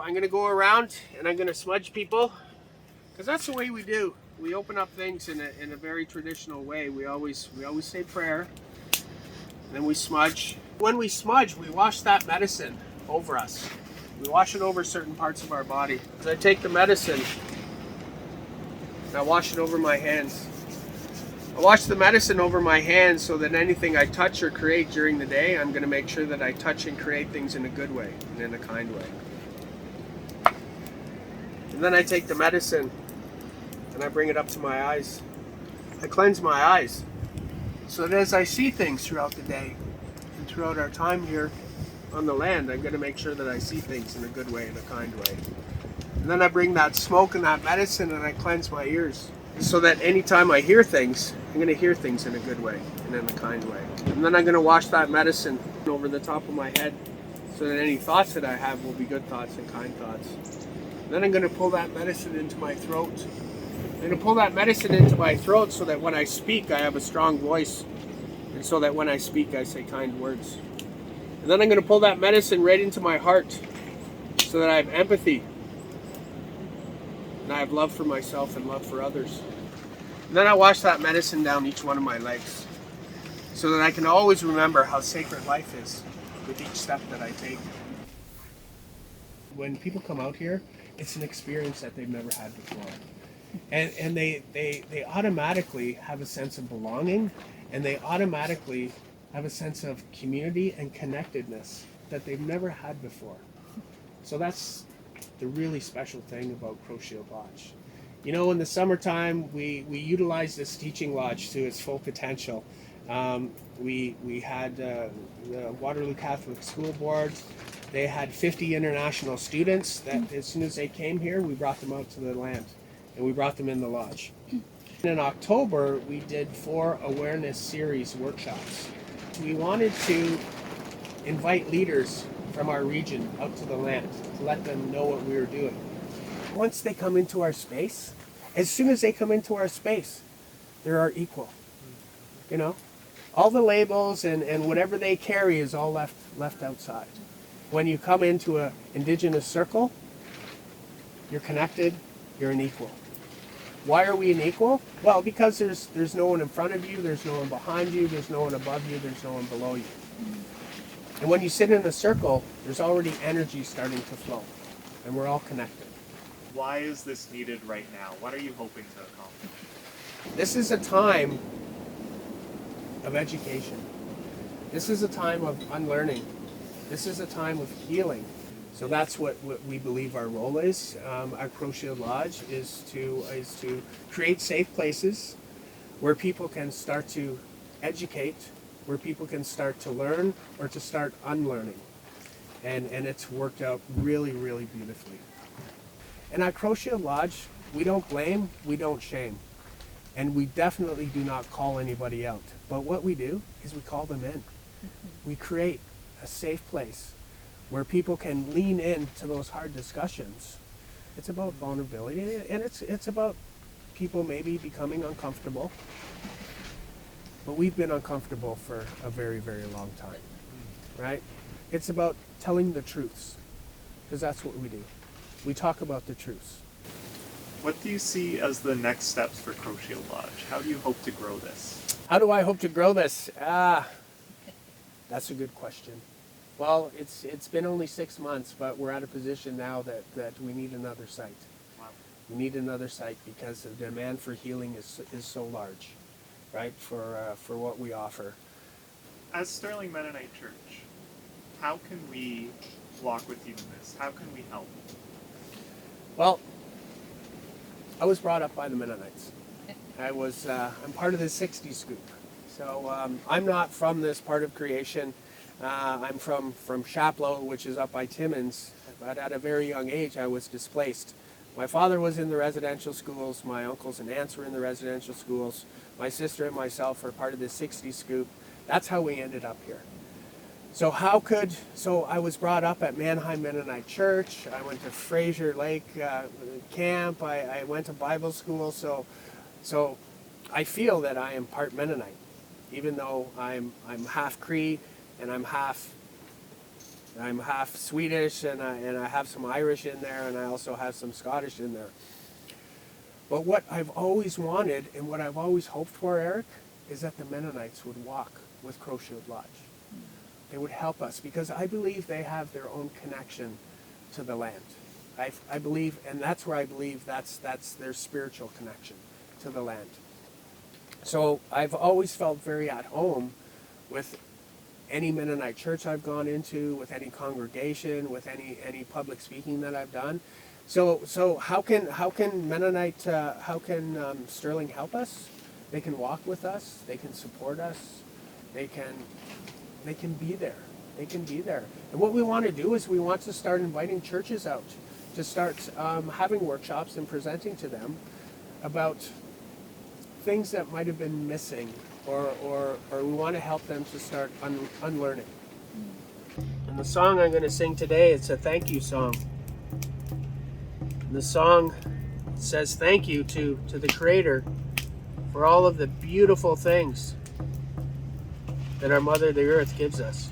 I'm going to go around and I'm going to smudge people, because that's the way we do. We open up things in a very traditional way. We always say prayer, and then we smudge. When we smudge, we wash that medicine over us. We wash it over certain parts of our body. So I take the medicine and I wash it over my hands. I wash the medicine over my hands so that anything I touch or create during the day, I'm going to make sure that I touch and create things in a good way and in a kind way. And then I take the medicine and I bring it up to my eyes. I cleanse my eyes so that as I see things throughout the day and throughout our time here on the land, I'm going to make sure that I see things in a good way, in a kind way. And then I bring that smoke and that medicine and I cleanse my ears so that anytime I hear things, I'm going to hear things in a good way and in a kind way. And then I'm going to wash that medicine over the top of my head so that any thoughts that I have will be good thoughts and kind thoughts. And then I'm going to pull that medicine into my throat. I'm going to pull that medicine into my throat so that when I speak, I have a strong voice. And so that when I speak, I say kind words. And then I'm going to pull that medicine right into my heart so that I have empathy. And I have love for myself and love for others. And then I wash that medicine down each one of my legs so that I can always remember how sacred life is with each step that I take. When people come out here, it's an experience that they've never had before. And they automatically have a sense of belonging, and they automatically have a sense of community and connectedness that they've never had before. So that's the really special thing about Crochet Lodge. You know, in the summertime, we utilize this teaching lodge to its full potential. We had the Waterloo Catholic School Board. They had 50 international students that as soon as they came here, we brought them out to the land and we brought them in the lodge. In October, we did 4 awareness series workshops. We wanted to invite leaders from our region out to the land to let them know what we were doing. Once they come into our space, as soon as they come into our space, they're our equal. You know, all the labels and whatever they carry is all left outside. When you come into an Indigenous circle, you're connected, you're an equal. Why are we an equal? Well, because there's no one in front of you, there's no one behind you, there's no one above you, there's no one below you. And when you sit in a circle, there's already energy starting to flow, and we're all connected. Why is this needed right now? What are you hoping to accomplish? This is a time of education. This is a time of unlearning. This is a time of healing. So that's what we believe our role is. At Crochet Lodge is to create safe places where people can start to educate, where people can start to learn or to start unlearning. And it's worked out really, really beautifully. And at Crochet Lodge, we don't blame, we don't shame. And we definitely do not call anybody out. But what we do is we call them in. We create a safe place where people can lean into those hard discussions. It's about vulnerability, and it's about people maybe becoming uncomfortable. But we've been uncomfortable for a very, very long time, right? It's about telling the truths, because that's what we do. We talk about the truths. What do you see as the next steps for Crochet Lodge? How do you hope to grow this? How do I hope to grow this? That's a good question. Well, it's been only 6 months, but we're at a position now that we need another site. Wow. We need another site because the demand for healing is so large, right, for what we offer. As Stirling Mennonite Church, how can we walk with you in this? How can we help? Well, I was brought up by the Mennonites. I'm part of the 60 scoop. So I'm not from this part of creation. I'm from Chapleau, which is up by Timmins, but at a very young age I was displaced. My father was in the residential schools, my uncles and aunts were in the residential schools, my sister and myself are part of the 60 scoop. That's how we ended up here. So I was brought up at Mannheim Mennonite Church, I went to Fraser Lake camp, I went to Bible school, so I feel that I am part Mennonite, even though I'm half Cree and I'm half I'm half Swedish, and I have some Irish in there, and I also have some Scottish in there. But what I've always wanted and what I've always hoped for, Eric, is that the Mennonites would walk with Crowshield Lodge. They would help us, because I believe they have their own connection to the land. I believe, and that's where I believe that's their spiritual connection to the land. So I've always felt very at home with any Mennonite church I've gone into, with any congregation, with any public speaking that I've done. So how can Stirling help us? They can walk with us. They can support us. They can be there. They can be there. And what we want to do is we want to start inviting churches out to start having workshops and presenting to them about things that might have been missing, or we want to help them to start unlearning. And the song I'm going to sing today, it's a thank you song. And the song says thank you to the Creator for all of the beautiful things that our Mother the Earth gives us.